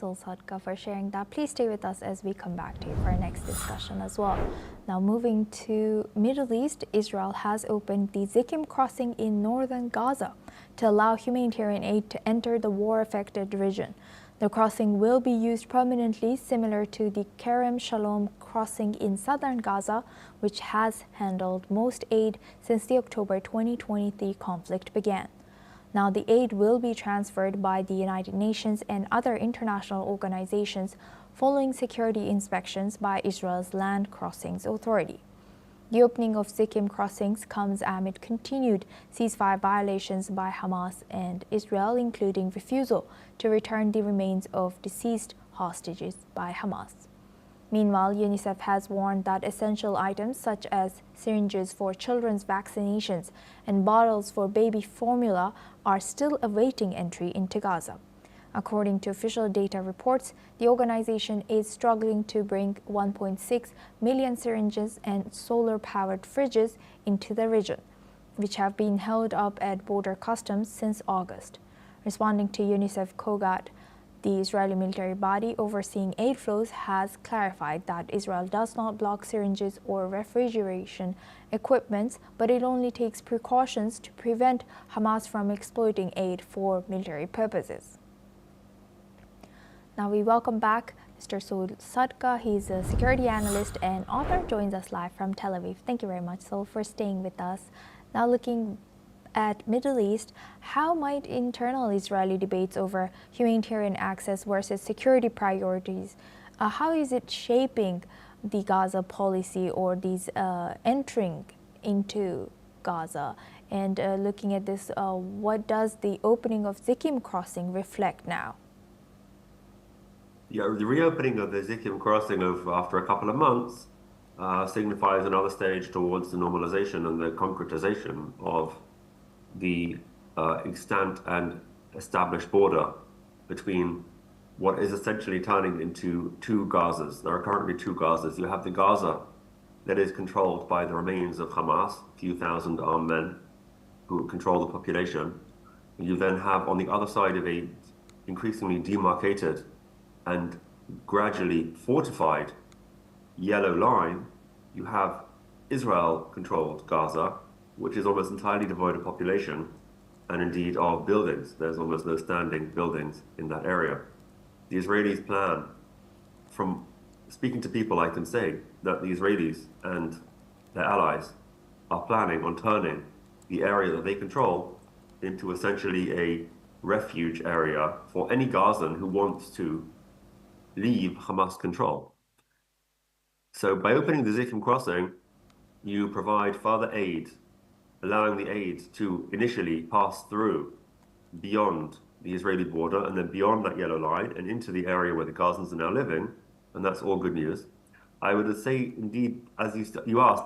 Sol Sadka, for sharing that. Please stay with us as we come back to you for our next discussion as well. Now, moving to Middle East, Israel has opened the Zikim crossing in northern Gaza to allow humanitarian aid to enter the war-affected region. The crossing will be used permanently, similar to the Kerem Shalom crossing in southern Gaza, which has handled most aid since the October 2023 conflict began. Now, the aid will be transferred by the United Nations and other international organizations following security inspections by Israel's Land Crossings Authority. The opening of Zikim crossings comes amid continued ceasefire violations by Hamas and Israel, including refusal to return the remains of deceased hostages by Hamas. Meanwhile, UNICEF has warned that essential items such as syringes for children's vaccinations and bottles for baby formula are still awaiting entry into Gaza. According to official data reports, the organization is struggling to bring 1.6 million syringes and solar-powered fridges into the region, which have been held up at border customs since August. Responding to UNICEF COGAT, the Israeli military body overseeing aid flows has clarified that Israel does not block syringes or refrigeration equipment, but it only takes precautions to prevent Hamas from exploiting aid for military purposes. Now we welcome back Mr. Sol Sadka. He's a security analyst and author, joins us live from Tel Aviv. Thank you very much, Sol, for staying with us. Now looking at Middle East, how might internal Israeli debates over humanitarian access versus security priorities, how is it shaping the Gaza policy or these entering into Gaza? And looking at this, what does the opening of Zikim crossing reflect now? Yeah, the reopening of the Zikim crossing after a couple of months signifies another stage towards the normalization and the concretization of the extant and established border between what is essentially turning into two Gazas. There are currently two Gazas. You have the Gaza that is controlled by the remains of Hamas, a few thousand armed men who control the population. You then have on the other side of a increasingly demarcated and gradually fortified yellow line, you have Israel-controlled Gaza, which is almost entirely devoid of population and indeed of buildings. There's almost no standing buildings in that area. The Israelis plan, from speaking to people, I can say that the Israelis and their allies are planning on turning the area that they control into essentially a refuge area for any Gazan who wants to leave Hamas control. So by opening the Zikim crossing, you provide further aid, allowing the aid to initially pass through beyond the Israeli border and then beyond that yellow line and into the area where the Gazans are now living, and that's all good news. I would say, indeed, as you asked,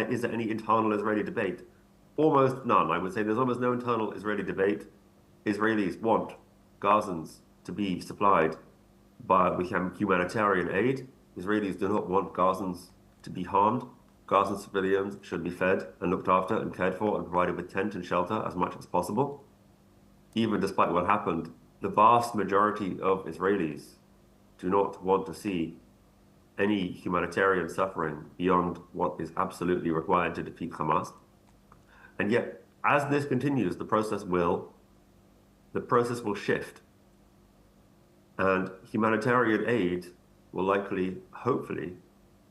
is there any internal Israeli debate? Almost none. I would say there's almost no internal Israeli debate. Israelis want Gazans to be supplied with humanitarian aid. Israelis do not want Gazans to be harmed. Gazan civilians should be fed and looked after and cared for and provided with tent and shelter as much as possible. Even despite what happened, the vast majority of Israelis do not want to see any humanitarian suffering beyond what is absolutely required to defeat Hamas. And yet, as this continues, the process will shift. And humanitarian aid will likely, hopefully,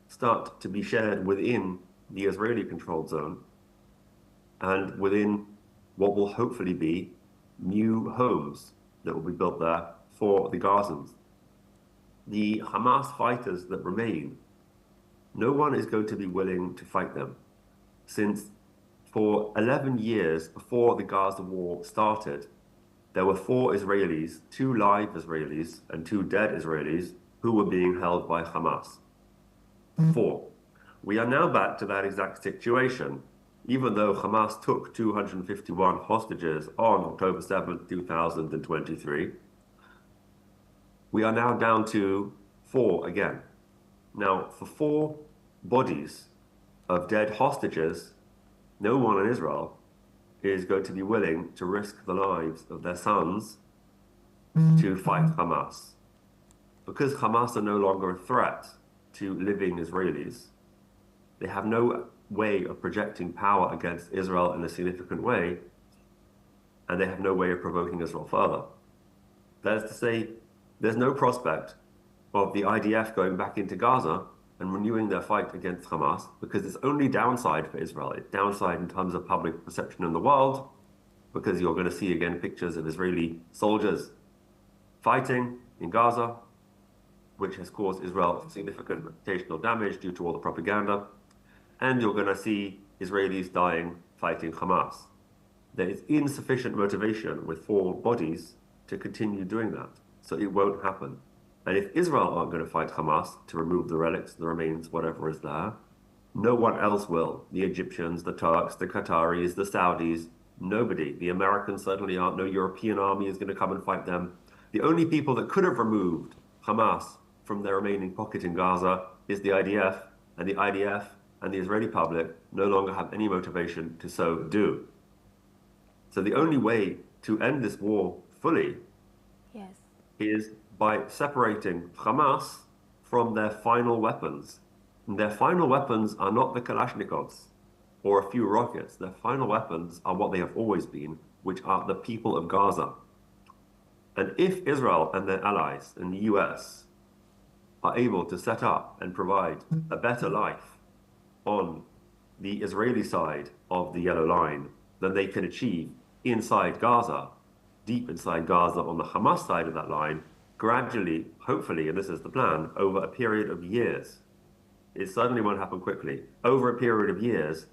start to be shared within the Israeli-controlled zone and within what will hopefully be new homes that will be built there for the Gazans. The Hamas fighters that remain, no one is going to be willing to fight them, since for 11 years before the Gaza war started, there were 4 Israelis, 2 live Israelis and 2 dead Israelis who were being held by Hamas. 4. We are now back to that exact situation, even though Hamas took 251 hostages on October 7th, 2023. We are now down to 4 again. Now, for 4 bodies of dead hostages, no one in Israel is going to be willing to risk the lives of their sons to fight Hamas. because Hamas are no longer a threat to living Israelis, they have no way of projecting power against Israel in a significant way, and they have no way of provoking Israel further. That is to say, there's no prospect of the IDF going back into Gaza and renewing their fight against Hamas, because it's only downside for Israel. It's downside in terms of public perception in the world, because you're going to see again pictures of Israeli soldiers fighting in Gaza, which has caused Israel significant reputational damage due to all the propaganda. And you're going to see Israelis dying fighting Hamas. There is insufficient motivation with 4 bodies to continue doing that. So it won't happen. And if Israel aren't going to fight Hamas to remove the relics, the remains, whatever is there, no one else will. The Egyptians, the Turks, the Qataris, the Saudis, nobody. The Americans certainly aren't. No European army is going to come and fight them. The only people that could have removed Hamas from their remaining pocket in Gaza is the IDF, and the IDF and the Israeli public no longer have any motivation to so do. So the only way to end this war fully is by separating Hamas from their final weapons. And their final weapons are not the Kalashnikovs or a few rockets. Their final weapons are what they have always been, which are the people of Gaza. And if Israel and their allies and the US are able to set up and provide a better life on the Israeli side of the yellow line than they can achieve inside Gaza, deep inside Gaza on the Hamas side of that line, gradually, hopefully, and this is the plan, over a period of years, it certainly won't happen quickly, over a period of years,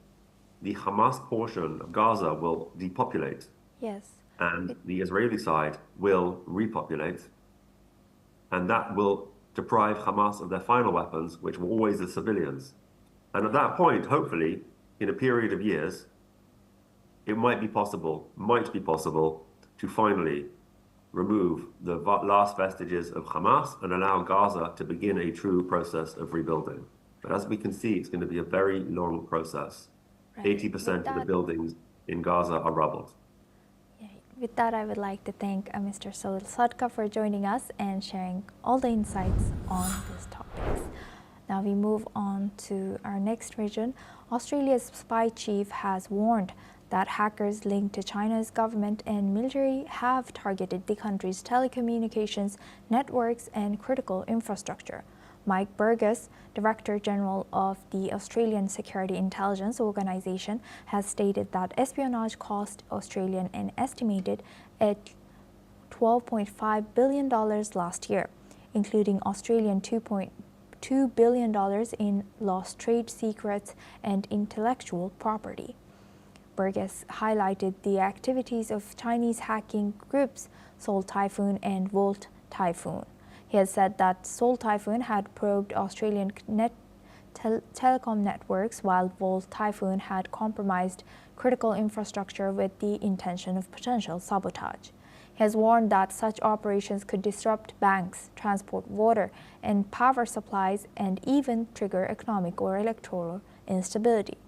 the Hamas portion of Gaza will depopulate. Yes. And the Israeli side will repopulate, and that will deprive Hamas of their final weapons, which were always the civilians. And at that point, hopefully, in a period of years, it might be possible to finally remove the last vestiges of Hamas and allow Gaza to begin a true process of rebuilding. But as we can see, it's going to be a very long process. Right. 80% of the buildings in Gaza are rubbled. With that, I would like to thank Mr. Salil Sadka for joining us and sharing all the insights on these topics. Now we move on to our next region. Australia's spy chief has warned that hackers linked to China's government and military have targeted the country's telecommunications, networks, and critical infrastructure. Mike Burgess, Director General of the Australian Security Intelligence Organisation, has stated that espionage cost Australia an estimated at $12.5 billion last year, including Australian $2.2 billion in lost trade secrets and intellectual property. Burgess highlighted the activities of Chinese hacking groups Seoul Typhoon and Volt Typhoon. He has said that Seoul Typhoon had probed Australian telecom networks, while Volt Typhoon had compromised critical infrastructure with the intention of potential sabotage. He has warned that such operations could disrupt banks, transport water and power supplies, and even trigger economic or electoral instability.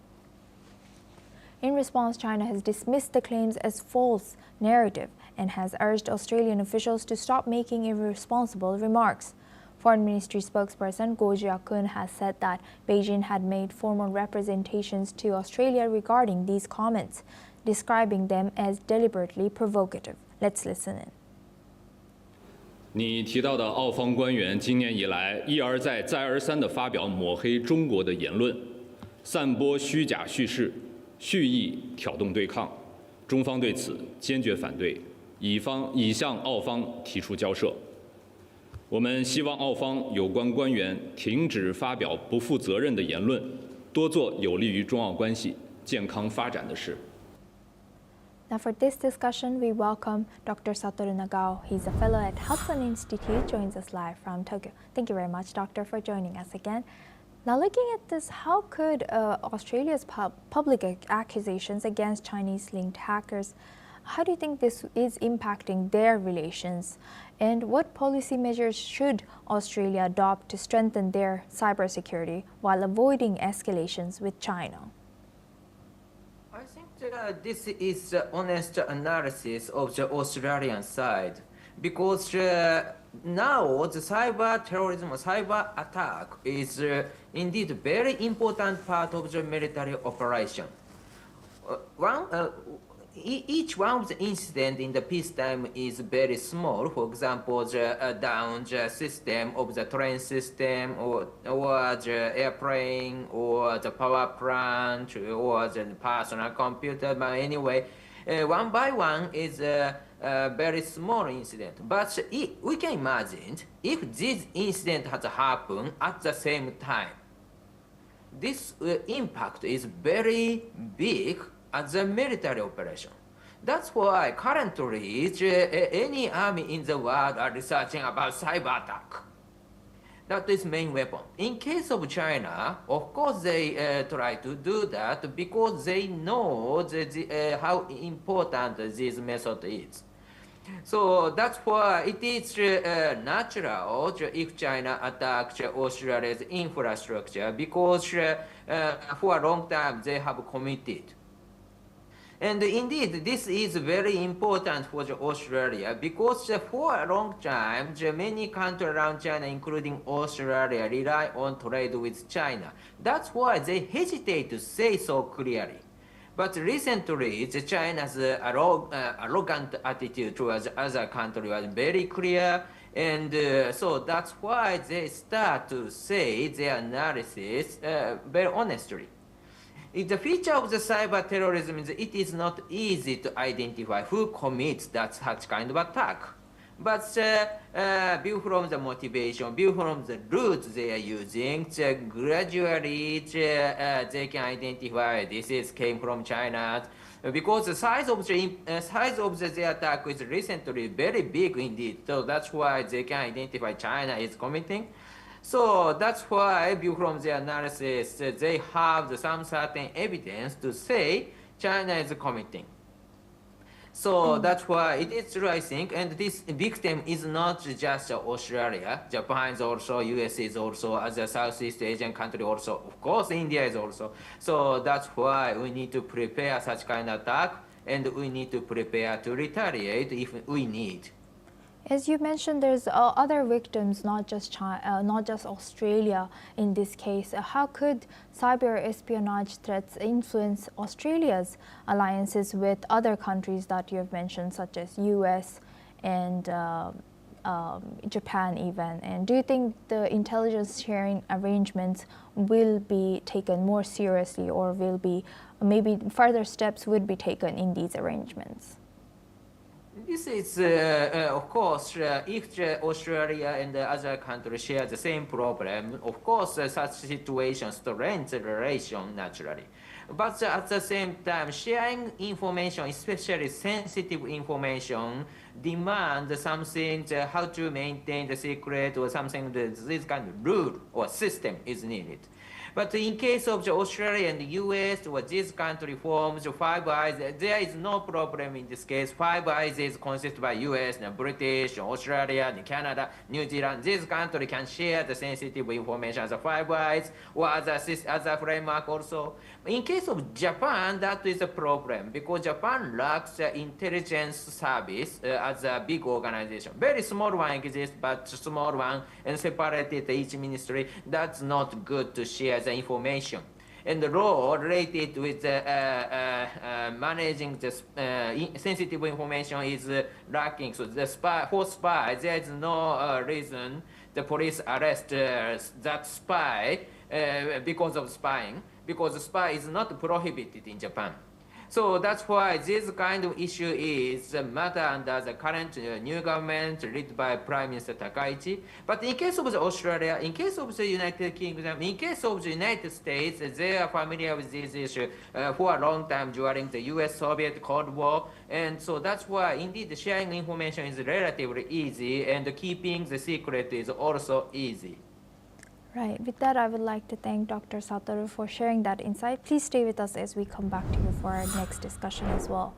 In response, China has dismissed the claims as false narrative and has urged Australian officials to stop making irresponsible remarks. Foreign Ministry spokesperson Goh Jia-kun has said that Beijing had made formal representations to Australia regarding these comments, describing them as deliberately provocative. Let's listen in. 你提到的澳方官员今年以来一而再、再而三地发表抹黑中国的言论，散播虚假叙事，蓄意挑动对抗，中方对此坚决反对，已向澳方提出交涉。我们希望澳方有关官员停止发表不负责任的言论，多做有利于中澳关系健康发展的事。 Now for this discussion, we welcome Dr. Satoru Nagao. He's a fellow at Hudson Institute, joins us live from Tokyo. Thank you very much, Doctor, for joining us again. Now looking at this, how could Australia's public accusations against Chinese-linked hackers, how do you think this is impacting their relations? And what policy measures should Australia adopt to strengthen their cybersecurity while avoiding escalations with China? I think this is the honest analysis of the Australian side, because now the cyber terrorism, cyber attack is indeed a very important part of the military operation. Each one of the incidents in the peacetime is very small. For example, the down the system of the train system, or the airplane, or the power plant, or the personal computer. But anyway, one by one is a very small incident. But we can imagine if this incident has happened at the same time, this impact is very big as a military operation. That's why currently any army in the world are researching about cyber attack. That is main weapon. In case of China, of course they try to do that because they know how important this method is. So that's why it is natural if China attacks Australia's infrastructure because for a long time they have committed. And indeed, this is very important for Australia because for a long time, many countries around China, including Australia, rely on trade with China. That's why they hesitate to say so clearly. But recently, China's arrogant attitude towards other countries was very clear, and so that's why they start to say their analysis very honestly. The feature of the cyber terrorism is it is not easy to identify who commits such kind of attack. But view from the motivation, view from the routes they are using, gradually they can identify this came from China. Because the size of the attack is recently very big indeed. So that's why they can identify China is committing. So that's why, view from the analysis, they have some certain evidence to say China is committing. So that's why it is true, I think, and this victim is not just Australia. Japan is also, US is also, as a Southeast Asian country also, of course India is also. So that's why we need to prepare such kind of attack, and we need to prepare to retaliate if we need. As you mentioned, there's other victims, not just China, not just Australia in this case. How could cyber espionage threats influence Australia's alliances with other countries that you have mentioned, such as US and Japan even? And do you think the intelligence sharing arrangements will be taken more seriously, or will be maybe further steps would be taken in these arrangements? This is, of course, if Australia and the other countries share the same problem, of course, such situations strengthens the relation naturally. But at the same time, sharing information, especially sensitive information, demand something, how to maintain the secret or something, this kind of rule or system is needed. But in case of Australia and the US or this country forms Five Eyes, there is no problem in this case. Five Eyes is consisted by US, British, Australia, Canada, New Zealand. This country can share the sensitive information as a Five Eyes or as a framework also. In case of Japan, that is a problem because Japan lacks intelligence service as a big organization. Very small one exists, but small one and separated each ministry. That's not good to share the information. And the law related with managing the sensitive information is lacking. So for spies, there is no reason the police arrest that spy because of spying, because the spy is not prohibited in Japan. So that's why this kind of issue is a matter under the current new government led by Prime Minister Takaichi. But in case of Australia, in case of the United Kingdom, in case of the United States, they are familiar with this issue for a long time during the US-Soviet Cold War. And so that's why indeed sharing information is relatively easy, and keeping the secret is also easy. Right. With that, I would like to thank Dr. Satoru for sharing that insight. Please stay with us as we come back to you for our next discussion as well.